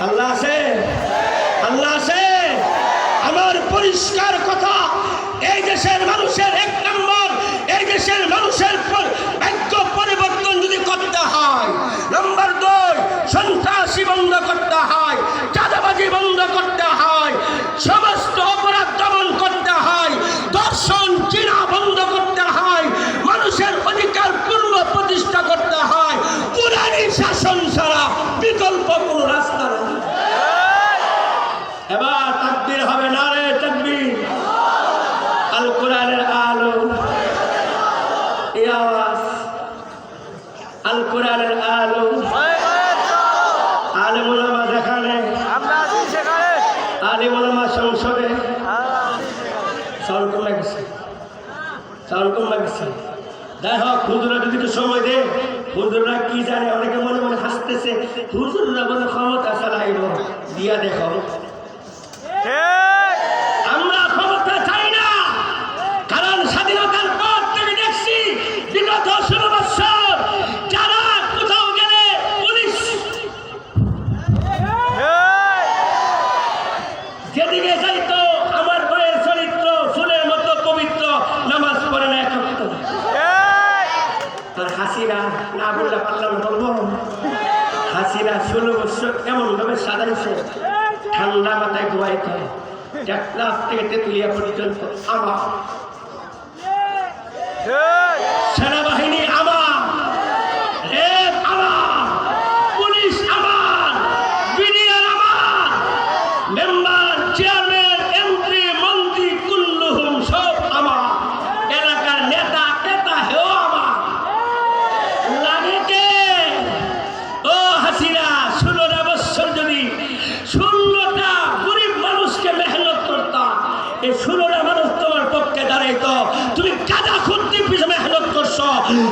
আল্লাহ আছে, আল্লাহ আছে। আমার পরিষ্কার কথা, এই দেশের মানুষের এক নম্বর, এই দেশের মানুষের ভাগ্য পরিবর্তন যদি করতে হয়, নম্বর 2 সন্ত্রাসী বন্ধ করতে হয়, চাঁদাবাজি বন্ধ করতে হয়, সমস্ত অপরাধ দমন করতে হয়, দর্শন জিনা বন্ধ করতে হয়, মানুষের অধিকার পূর্ণ প্রতিষ্ঠা করতে হয়। কুরআনী শাসন ছাড়া বিকল্প কোনো রাস্তা নেই। এবার তাকবীর হবে, নারে তাকবীর। আল কোরআনের আলো, এই আওয়াজ, আল কোরআনের আলো। আলেম ওলামা যেখানে, আলেম ওলামা সংসদে। চাউল কম লাগছে, চাউল কম লাগছে। যাই হোক, হুজুরা যদি একটু সময় দে, হুজুররা কি জানে, অনেকে মনে মনে হাসতেছে, হুজুররা বলে ক্ষমতা চালাইব, দিয়া দেখো। আমরা ক্ষমতা চাই না, কারণ স্বাধীনতার পর থেকে দেখছি বিগত 16 বছর যারা কোথাও গেলে পুলিশ যেদিকে যাইতো, আমার বইয়ের চরিত্র ফুলের মতো পবিত্র, নামাজ পড়ে না এক ওয়াক্ত। আর হাসিনা না বললে পারলাম বলবো, হাসিনা 16 বছর এমন ভাবে সাজাইছে, ঠান্ডা মাথায় ঘুমাইতে, ক্লাস থেকে তেতুলিয়া পর্যন্ত আমার সেনাবাহিনী, আমার রেপ, আমার পুলিশ, আমার বিডিআর, আমার মেম্বার, চেয়ারম্যান, এমপি, মন্ত্রী, কুল্লুহুম সব আমার, এলাকার নেতা নেতা হেও আমার। লাগে কে? ও হাসিনা, 16 বছর যদি 16টা গরিব মানুষকে মেহনত করতাম, এই 16টা মানুষ তোমার পক্ষে দাঁড়াইতো। তুমি গাঁজা খুঁটির পিছনে মেহনত করছো,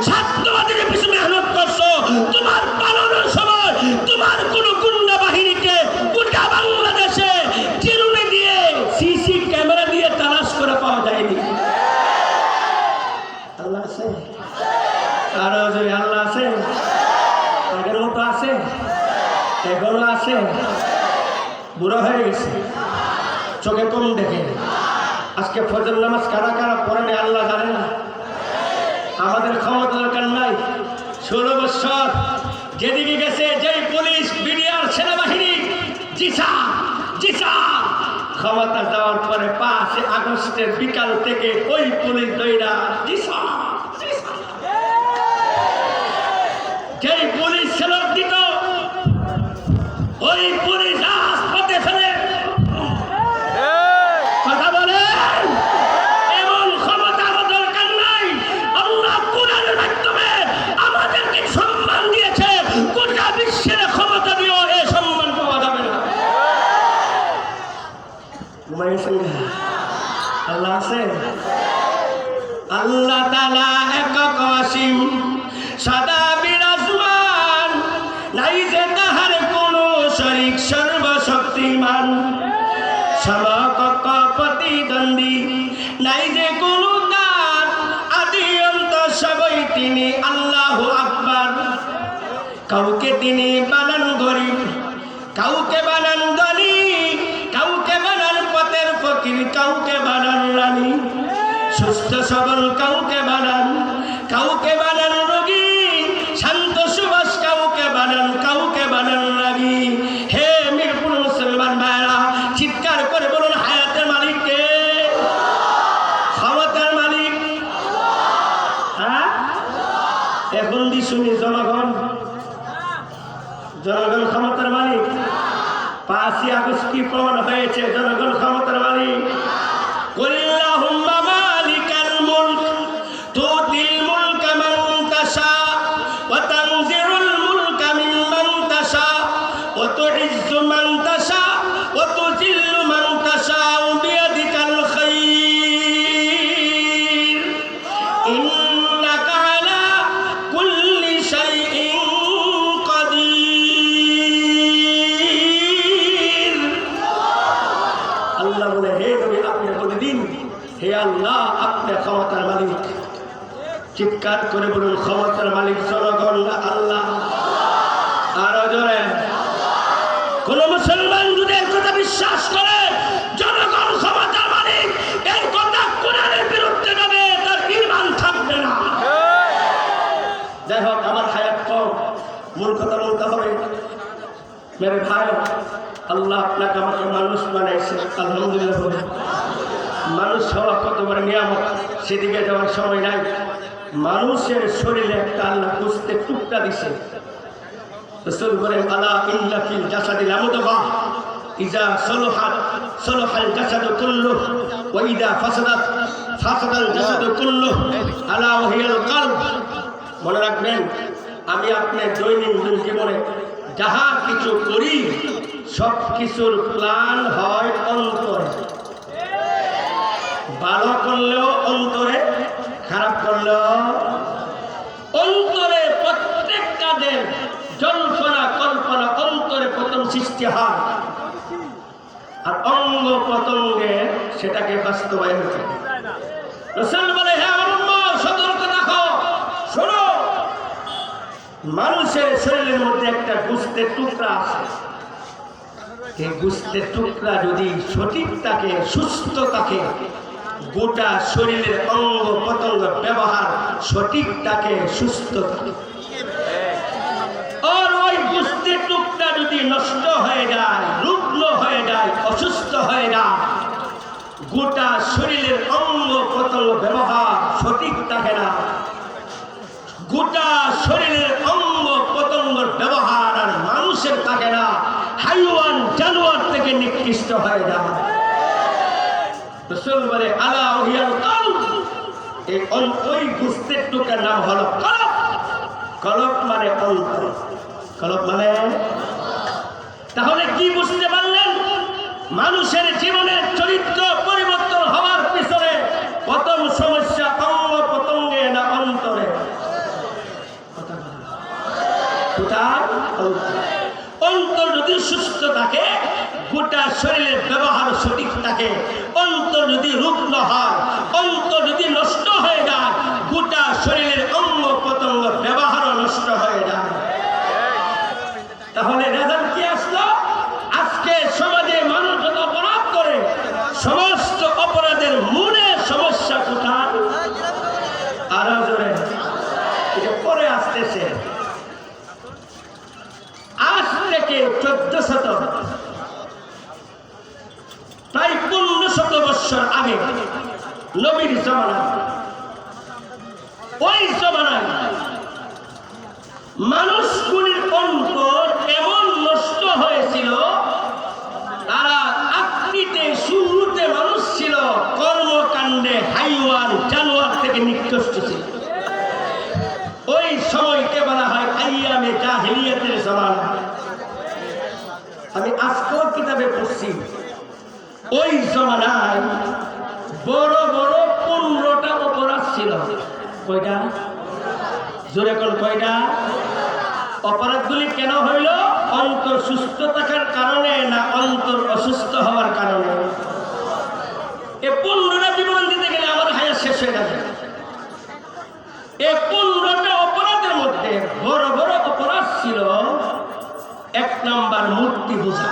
ছাত্রবাদীর পিছনে মেহনত করছো। তোমার পালানোর সময় তোমার কোন গুন্ডা বাহিনীকে গোটা বাংলাদেশে চিরুনি দিয়ে, সিসি ক্যামেরা দিয়ে তালাশ করে পাওয়া যায়নি। আল্লাহ আছে, আরো যদি আল্লাহ আছে, আগের মতো আছে, এখনো আছে। বুড়ো হয়ে গেছে, চোখে কম দেখে। আজকে ফজর নামাজ কারা কারা পড়েনি আল্লাহ জানে না। আমাদের ক্ষমতা দরকার নাই। 16 বছর যেদিকে গেছে, যেই পুলিশ, বিডিআর, সেনাবাহিনী, জিসা জিসা ক্ষমতা যাওয়ার পরে 5 আগস্টের বিকাল থেকে ওই পুলিশ দইরা জিসা জিসা, যেই পুলিশ সেলট দিত, ওই পুলিশ রাজপথে ফেলে কথা বলে। এমন ক্ষমতা আমার দরকার নাই। আল্লাহ কোরআনের মাধ্যমে আমাদেরকে সম্মান দিয়েছে, গোটা বিশ্বের ক্ষমতা দিয়েও এই সম্মান পাওয়া যাবে না। আল্লাহ আছে, আল্লাহ তাআলা একক অসীম, সদা বিরাজমান, নাই যে তাহার কোনো শরীক, সর্বশক্তিমান, সমকক্ষ প্রতিদ্বন্দ্বী, নাই যে কোনো তার, আদি অন্ত সবই তিনি, আল্লাহু আকবার। কাউকে তিনি বানান গরিব, কাউকে বানান ধনী, কাউকে বানান পথের ফকির, কাউকে বানান রানী, সুস্থ সবল কাউকে বানান, কাউকে বানান রোগী, শান্ত সুবাস কাউকে বানান, কাউকে বানান রাগী। হে মিরপুর মুসলমান ভাইরা, চিৎকার করে বলুন, হায়াতের মালিক কে? ক্ষমতার মালিক? হ্যাঁ, এখন দি শুনি জনগণ, জনগণ ক্ষমতার মালিক। 5 আগস্ট কি প্রমাণ হয়েছে? জনগণ ক্ষমতার মালিক। কুল্লাহুম্মা মালিকাল মুলক তুতিল মুলকা মান তাশা ওয়া তানজিউল মুলকা মিম্মান তাশা ওয়া তুইজ্জু মান তাশা ওয়া তুযিল্লু মান তাশা বিয়াদিকাল খায়র ইন্নাকা আলা কুল্লি শাইইন কাদির। আল্লাহ বলে, হে নবী আপনি বলে দিন, হে আল্লাহ আপনি ক্ষমতার মালিক। চিৎকার করে বলুন, ক্ষমতার মালিক জনগণ না আল্লাহ। আরো জোরে। কোন বিশ্বাস করে জনগণ ক্ষমতার মালিক, এই কথা কোরআনের বিরুদ্ধে যাবে, তার ঈমান থাকবে না। যাই হোক, আমার হায়াত কম, মূল কথা বলতে হবে। মেরে ভাই, আল্লাহ আপনাকে আমাকে মানুষ বানাইছে, আলহামদুলিল্লাহ। মানুষ হওয়া কত বড় নিয়ামত, সেদিকে যাওয়ার সময় নাই। মানুষের শরীরে একটা আল্লাহ বুঝতে টুকরা দিছে। রাসূল বলেন, আলা ইন্না ফিল জাসাদিল মুদগাহ ইযা সালাহাত সালাহাল জাসাদু কুল্লুহু ওয়া ইযা ফাসাদাত ফাসাদাল জাসাদু কুল্লুহু আলা ওয়া হিয়াল কলব। মনে রাখবেন, আমি আপনার দৈনন্দিন জীবনে যাহা কিছু করি সব কিছুর প্ল্যান হয় অন্তরে। ভালো করলেও অন্তরে, খারাপ করলেও অন্তরে। প্রত্যেক কাজের জল্পনা কল্পনা অন্তরে প্রথম সৃষ্টি হয়, আর অঙ্গ প্রত্যঙ্গে সেটাকে বাস্তবায়ন করে। রাসূল বলে, হে আমার উম্মত, সতর্ক থাকো, শোনো, মানুষের শরীরের মধ্যে একটা গোশতের টুকরা আছে। এই গোশতের টুকরা যদি সঠিক থাকে, সুস্থ থাকে, গোটা শরীরের অঙ্গ প্রত্যঙ্গ ব্যবহার সঠিক থাকে, সুস্থ থাকে। আর ওই গোশতের টুকরা যদি নষ্ট হয়ে যায়, রুগ্ন হয়ে যায়, অসুস্থ হয়ে যায়, গোটা শরীরের অঙ্গ প্রত্যঙ্গ ব্যবহার সঠিক থাকে না, গোটা শরীরের অঙ্গ প্রত্যঙ্গের ব্যবহার আর মানুষের থাকে না, হাইওয়ান জানোয়ার থেকে নিকৃষ্ট হয়ে যায়। রাসূল বলে, আলা ওহিয়াল কলব, এই ওই গোশতের টুকরার নাম হলো কলব। কলব মানে অন্তর। কলব মানে, তাহলে কি বুঝতে পারলেন? মানুষের জীবনের চরিত্র পরিবর্তন হওয়ার পিছনে প্রথম সমস্যা অঙ্গ প্রত্যঙ্গে না অন্তরে? অন্তর যদি সুস্থ থাকে, গোটা শরীরের ব্যবহার সঠিক থাকে। অন্তর যদি রুগ্ন হয়, অন্তর যদি নষ্ট হয়ে যায়, গোটা শরীরের অঙ্গ প্রত্যঙ্গ ব্যবহারও নষ্ট হয়ে যায়। তাহলে রেজাল্ট কি আসলো? আজকে সমাজে মানুষ যত অপরাধ করে, সমস্ত অপরাধের মূলে সমস্যা কোথায়? আরো জোরে, এটা পরে আসতেছে। আজ থেকে 1400 প্রায় 1500 বছর আগে নবীর জামানায়, ওই জামানায় মানুষগুলির অন্তর এমন নষ্ট হয়েছিল, তারা আকৃতিতে শুরুতে মানুষ ছিল, কর্মকাণ্ডে হাইওয়ান জানোয়ার থেকে নিকৃষ্ট ছিল। ওই সময়কে বলা হয় আইয়ামে জাহিলিয়াতের জামানা। আমি আজকেও কিতাবে পড়ছি, ওই জামানায় বড় বড় 15টা অপরাধ ছিল। কয়টা? জোরে কোন কয়টা? অপরাধগুলি কেন হইল? অন্তর সুস্থ থাকার কারণে না অন্তর অসুস্থ হওয়ার কারণে? এই 15টা বিবরণ দিতে গেলে আমার হায়াত শেষ হয়ে যাবে। এই 15টা অপরাধের মধ্যে বড় বড় অপরাধ ছিল, 1 নম্বর মূর্তি পূজা।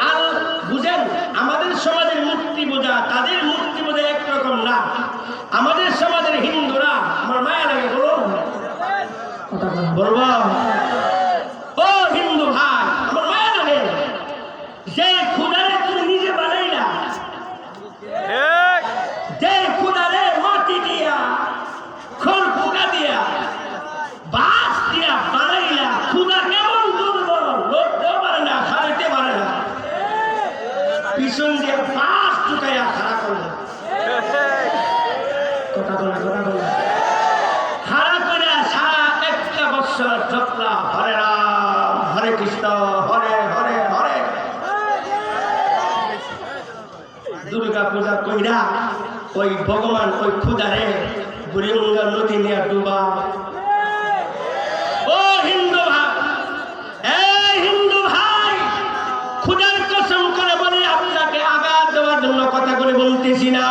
আর বুঝেন, আমাদের সমাজের মূর্তি পূজা তাদের মূর্তি পূজা একরকম না। আমাদের সমাজের হিন্দুরা, আমার মায়া লাগে, বলবো ও হিন্দু ভাই, আমার মায়া লাগে, যে খুদারে তুমি নিজে বানাইলা, যে খুদারে মাটি দিয়া, খড় ফুটা দিয়া, বাঁশ দিয়া বানাইলা, খুদা কেমন দুর্বল, লড়তেও পারে না, খাইতে পারে না, পিছন দিয়ে বাঁশ ঢুকাইয়া খাড়া করলো। কথা বলা খাড়া করে সারা 1 বছর চক্রা, হরে রাম হরে কৃষ্ণ হরে হরে হরে। দুর্গা পূজা কইরা ওই ভগবান ওই খুদারে বুড়িগঙ্গা নদী নিয়ে ডুবা। ও হিন্দু ভাই, এই হিন্দু ভাই, খুদার কসম করে বলে আপনাকে আঘাত দেওয়ার জন্য কথাগুলি বলতেছি না।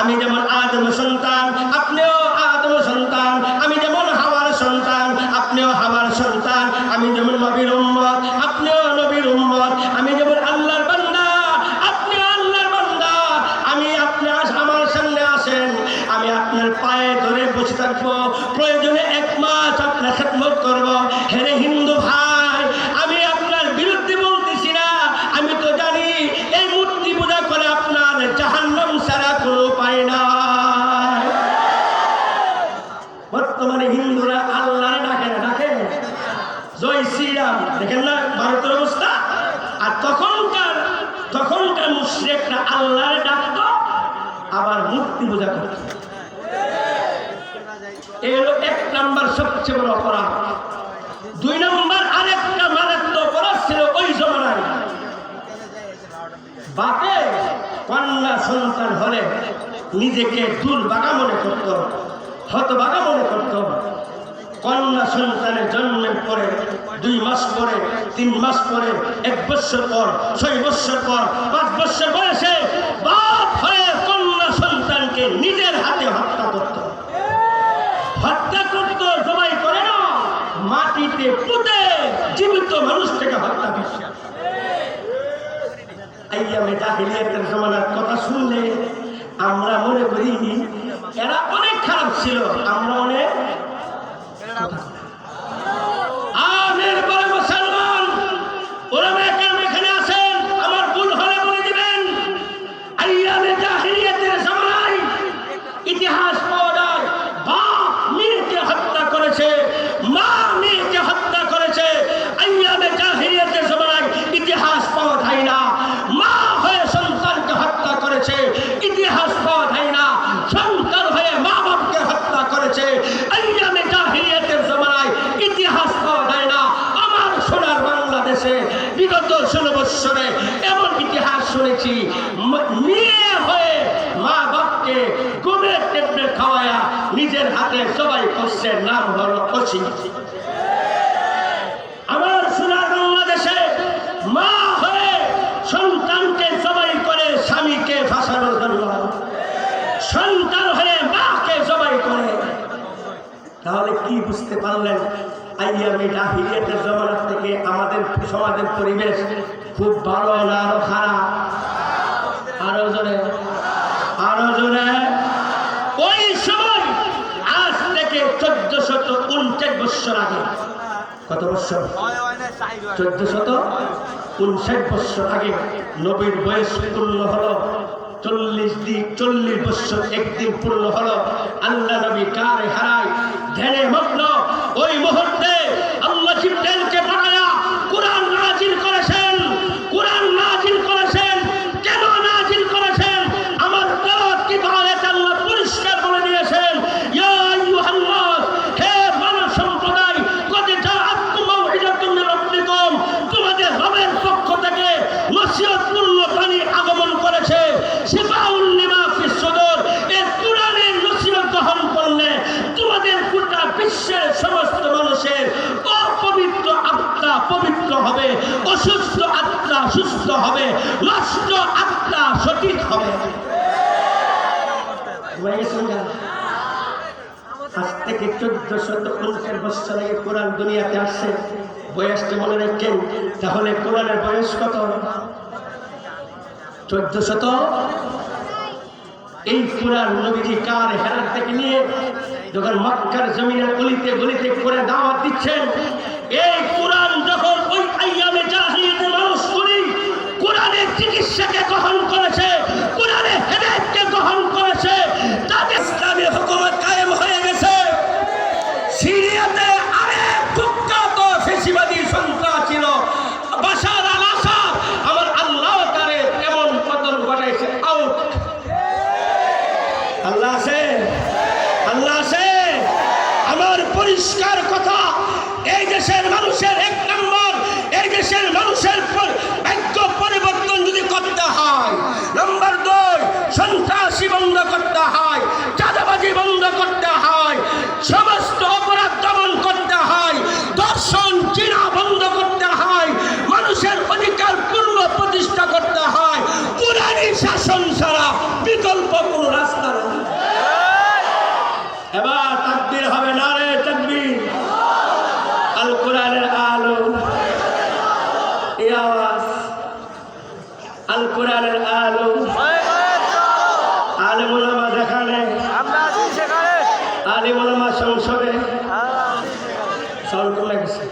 আমি যেমন আদম সন্তান, আপনিও আদম সন্তান। আমি যেমন হাওয়ার সন্তান, আপনিও হাওয়ার সন্তান। আমি যেমন নবীর উম্মত, আপনিও নবীর উম্মত। দেখেন না ভারতের অবস্থা। আর তখনকার মুশরিকরা আল্লাহর ডাকতো, আবার মূর্তি পূজা করত। এই হলো 1 নাম্বার সবচেয়ে বড় অপরাধ। 2 নাম্বার আরেকটা মারাত্মক অপরাধ ছিল ওই জমানায়, বাপে কন্যা সন্তান হলে নিজেকে দুর্ভাগা মনে করত, হতভাগা মনে করত। কন্যা সন্তানের জন্মের পরে 2 মাস পরে, 3 মাস পরে, 1 বছর পর, 6 বছর পর, 5 বছর বয়সে বাপ হয়ে কন্যা সন্তানকে নিজের হাতে হত্যা করত। হত্যা করত, জবাই করে না, মাটিতে পুঁতে জীবিত মানুষ থেকে হত্যা করত। আইয়ামে জাহিলিয়াতের জমানার কথা শুনলে আমরা মনে করি এরা অনেক খারাপ ছিল, আমরা অনেক আমের পরে মুসলমান ওলামা কেরাম এখানে আছেন, আমার ভুল হলে বলে দিবেন। আইয়ামে জাহিলিয়াতের জমানায় ইতিহাস পাওয়া যায়, বাপ মেয়েকে হত্যা করেছে, মা মেয়েকে হত্যা করেছে। আইয়ামে জাহিলিয়াতের জমানায় ইতিহাস পাওয়া যায় না মা হয়ে সন্তানকে হত্যা করেছে, ইতিহাস পাওয়া যায় না সন্তান হয়ে মা বাপকে হত্যা করেছে। আইয়ামে জাহিলিয়াতের জমানায় ইতিহাস পাওয়া যায় না। আমার সোনার বাংলাদেশে বিগত 16 বছরে এমন ইতিহাস শুনেছি, মেয়ে হয়ে মা বাপকে গুমের ট্যাবলেট খাওয়ায়া নিজের হাতে জবাই করছে, নাম হলো অসীম। আমার সোনার বাংলাদেশে মা হয়ে সন্তানকে জবাই করে স্বামীকে ফাঁসানোর জন্য, সন্তান হয়ে মাকে জবাই করে। তাহলে কি বুঝতে পারলেন? আইয়ামে জাহিলিয়াতের জমানা থেকে আমাদের সমাজের পরিবেশ খুব ভালো না আরো খারাপ? আরো জোরে, আরো জোরে। ওই সময় আজ থেকে 1459 বছর আগে, কত বছর? 1459 বছর আগে নবীর বয়স পূর্ণ হলো 40 বছর একদিন পূর্ণ হলো। আল্লাহ নবী কারে হারায় ধ্যানে মগ্ন। ওই মুহূর্তে আল্লাহ জিবরাইলকে পাঠায়া কুরআন নাজিল করেছেন। কুরআন নাজিল করেছেন, কেন নাজিল করেছেন? আমার কি আয়াত আল্লাহ পরিষ্কার বলে দিয়েছেন, ইয়া আইয়ুহান নাস, হে মানব সম্প্রদায়, কদ জাআতকুম মাউইযাতুম মির রাব্বিকুম, তোমাদের রবের পক্ষ থেকে নসিহতপূর্ণ বাণী আগমন করেছে। শিফাউল লিমা ফিস সুদূর, এই কুরআনের নসিহত গ্রহণ করলে তোমাদের গোটা বিশ্বের সমস্ত মানুষের অপবিত্র আত্মা পবিত্র হবে, অসুস্থ আত্মা সুস্থ হবে, নষ্ট আত্মা সঠিক হবে। আজ থেকে 1459 বছর আগে কোরআন দুনিয়াতে আসছে। বয়সটা মনে রাখেন। তাহলে কোরআনের বয়স কত? 1400। এই কোরআন নবীজি কার হেরাত থেকে নিয়ে যখন মক্কার জমিনের গলিতে গলিতে করে দাওয়াত দিচ্ছেন, এই কোরআন যখন ওই আইয়ামে জাহিলিয়াতে মানুষগুলি কোরআনের চিকিৎসাকে গ্রহণ করেছে, কোরআনের হেদায়েতকে গ্রহণ করেছে, তাদের ইসলামী হুকুমত কায়েম হয়ে গেছে। সিরিয়াতে আরেক কুখ্যাত ফ্যাসিবাদী সন্ত্রাস ছিল বাশার আল-আসাদ। আমার আল্লাহ তারে এমন পতন ঘটাইছে, আউট। আল্লাহ আছে, আল্লাহ আছে। আমার পরিষ্কার কথা, এই দেশের মানুষের 1 নম্বর, এই দেশের মানুষের ভাগ্য পরিবর্তন যদি করতে হয়, নম্বর 2 সন্ত্রাসী বন্ধ করতে হয়, চাঁদাবাজি বন্ধ করতে হয়, সমস্ত অপরাধ দমন করতে হয়, দর্শন জিনা বন্ধ করতে হয়, মানুষের অধিকার পূর্ণ প্রতিষ্ঠা করতে হয়। কুরআনী শাসন ছাড়া বিকল্প কোনো রাস্তা নেই। এবার তাকবীর হবে, নারে তাকবীর। আল কোরআনের আলো, এই আওয়াজ, আল কোরআনের আলো। আলেম ওলামা যেখানে, আলেম ওলামা সংসদে। সাউন্ড কম লাগছে,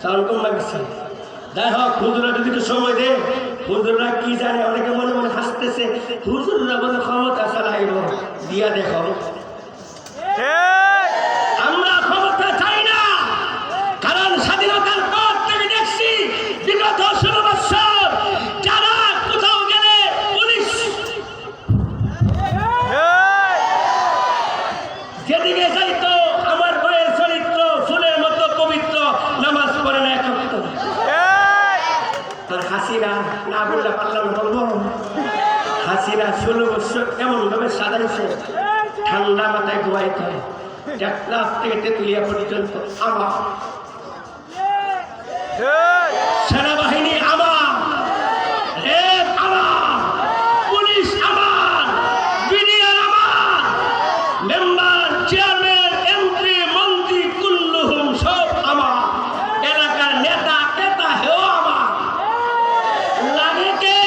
সাউন্ড কম লাগছে। যাই হোক, হুজুরা যদি একটু সময় দে, হুজুররা কি জানে, অনেকে মনে মনে হাসতেছে, হুজুররা বলে ক্ষমতা চালাইব, দিয়া দেখো। আমরা ক্ষমতা চাই না, কারণ স্বাধীনতার পর হাসিনা না বললে পারলাম বলবো, হাসিনা 16 বছর এমন ভাবে সাজাইছে ঠান্ডা মাথায় ঘুমাইতে হয়। টেকনাফ থেকে তেতুলিয়া পর্যন্ত আমার সেনাবাহিনী, আমার রেড আমার, পুলিশ আমার, বিডিআর আমার, মেম্বার চেয়ারম্যান এমপি মন্ত্রী কুল্লুহুম সব আমার, এলাকার নেতা নেতা হেও আমার। লাগে কে?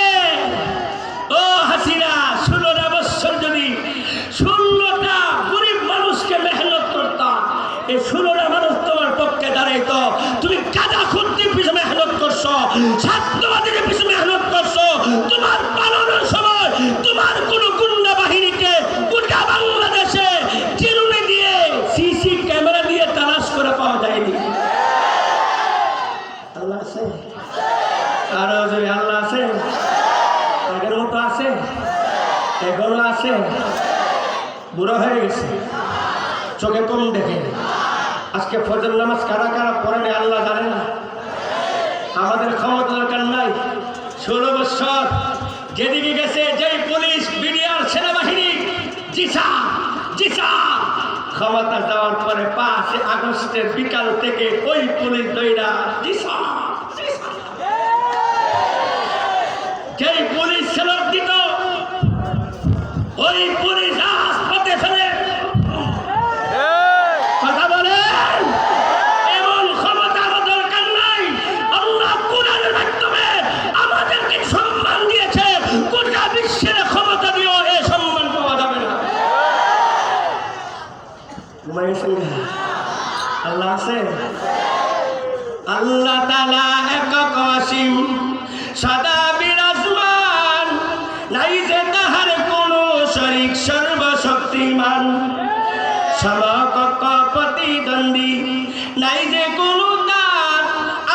ও হাসিনা, 16 বছর যদি 16টা গরিব মানুষকে মেহনত করতাম, এই 16টা মানুষ তোমার পক্ষে দাঁড়াইতো। তুমি গাঁজা খুঁজতে পিছনে মেহনত করছো, ছাত্রবাদীর পিছনে মেহনত করছো। তোমার পালানোর সময় তোমার কোন গুন্ডা বাহিনীকে গোটা বাংলাদেশে চিরুনি দিয়ে সিসি ক্যামেরা দিয়ে তালাশ করে পাওয়া যায়নি। আল্লাহ আছে, আরো যদি আল্লাহ আছে, আগের মতো আছে, এখনো আছে। বুড়ো হয়ে গেছে, চোখে কম দেখে। আজকে ফজর নামাজ কারা কারা পড়েনি আল্লাহ জানে না। আমাদের ক্ষমতা দরকার নাই। 16 বছর যেদিকে গেছে, যেই পুলিশ বিডিআর সেনাবাহিনী জিসা জিসা ক্ষমতা দেওয়ার পরে 5 আগস্টের বিকাল থেকে ওই পুলিশ দইরা জিসা জিসা, যেই পুলিশ সেলর দিত ওই পুলিশ রাজপথে ফেলে কথা বলেন। এমন ক্ষমতা দরকার নাই। আল্লাহ কোরআনের মাধ্যমে আমাদেরকে সম্মান দিয়েছে, গোটা বিশ্বের ক্ষমতা দিয়েও এই সম্মান পাওয়া যাবে না। আল্লাহ আছে, আল্লাহ তাআলা একক অসীম সদা বিরাজমান, নাই যে তাহার কোন শরীক, সর্বশক্তিমান সমকক্ষ প্রতিদ্বন্দ্বী, নাই যে কোন তার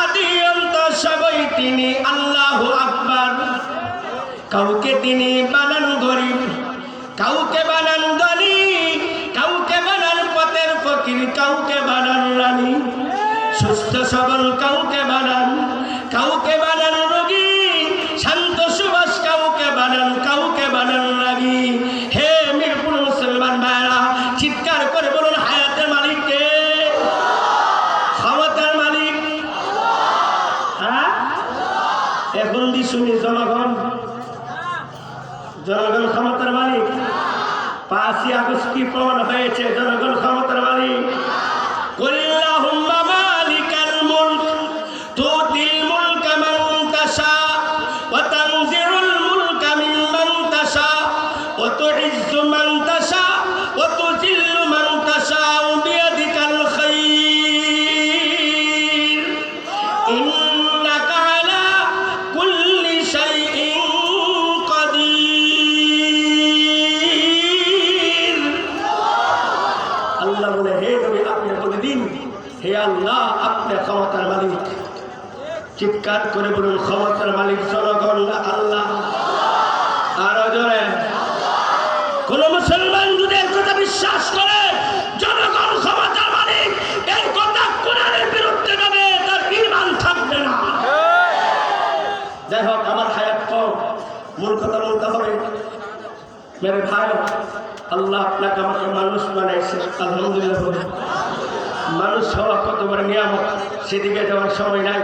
আদি অন্ত সবই তিনি আল্লাহু আকবার। কাউকে তিনি বানান গরিব, কাউকে বানান ধনী, কাউকে বানান পথের ফকির, কাউকে বানান রানী, সুস্থ সবল কাউকে বানান, কাউকে বানান রোগী, শান্ত সুবাস কাউকে বানান, কাউকে বানান রাগী। হে মিরপুর মুসলমান ভাইরা, চিৎকার করে বলুন হায়াতের মালিক কে? ক্ষমতার মালিক? হ্যাঁ, এখন দি শুনি জনগণ, জনগণ ক্ষমতার মালিক। 5 আগস্ট কি প্রমাণ হয়েছে? জনগণ ক্ষমতার মালিক। কুল্লাহুম্মা মালিকাল মুলক তুতিল মুলকা মান তাশা ওয়া তানজিউল মুলকা মিম্মান তাশা ওয়া তুইজ্জু মান তাশা ওয়া তুযিল্লু মান তাশা বিয়াদিকাল খায়র ইন্নাকা আলা কুল্লি শাইইন কাদির। আল্লাহ বলে, হে নবী আপনি বলে দিন, হে আল্লাহ আপনি ক্ষমতার মালিক। চিৎকার করে বলুন ক্ষমতার মালিক জনগণ না আল্লাহ? আরো জোরে। কোন মুসলমান যদি এর কথা বিশ্বাস করে জনগণ ক্ষমতার মালিক, এই কথা কোরআনের বিরুদ্ধে যাবে, তার ঈমান থাকবে না। যাই হোক, আমার হায়াত কম, মূল কথা বলতে হবে। মেরে ভাই, আল্লাহ আপনাকে আমাকে মানুষ বানাইছে, আলহামদুলিল্লাহ বলে। মানুষ হওয়া কত বড় নিয়ামত, সেদিকে যাওয়ার সময় নাই।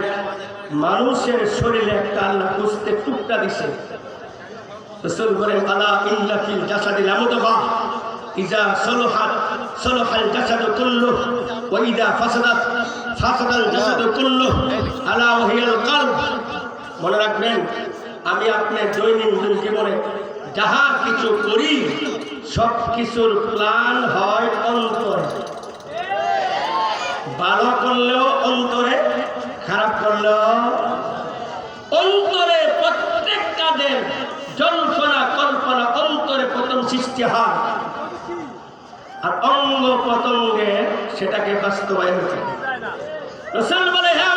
মানুষের শরীরে একটা আল্লাহ বুঝতে টুকটা দিছে। রাসূল বলেন, আলা ইন্না ফিল জাসাদিল মুদগা ইজা সলহাত সলহাল জাসাদু কুল্লুহু ওয়া ইজা ফাসাদাত ফাসাদাল জাসাদু কুল্লুহু আলা ওয়া হিয়াল কলব। মনে রাখবেন, আমি আপনার দৈনন্দিন জীবনে যাহা কিছু করি সব কিছুর প্ল্যান হয় অন্তরে। ভালো করলেও অন্তরে, খারাপ করলেও অন্তরে। প্রত্যেক কাজের জল্পনা কল্পনা অন্তরে প্রথম সৃষ্টি হয়, আর অঙ্গ প্রত্যঙ্গে সেটাকে বাস্তবায়ন করে। রাসূল বলে, হে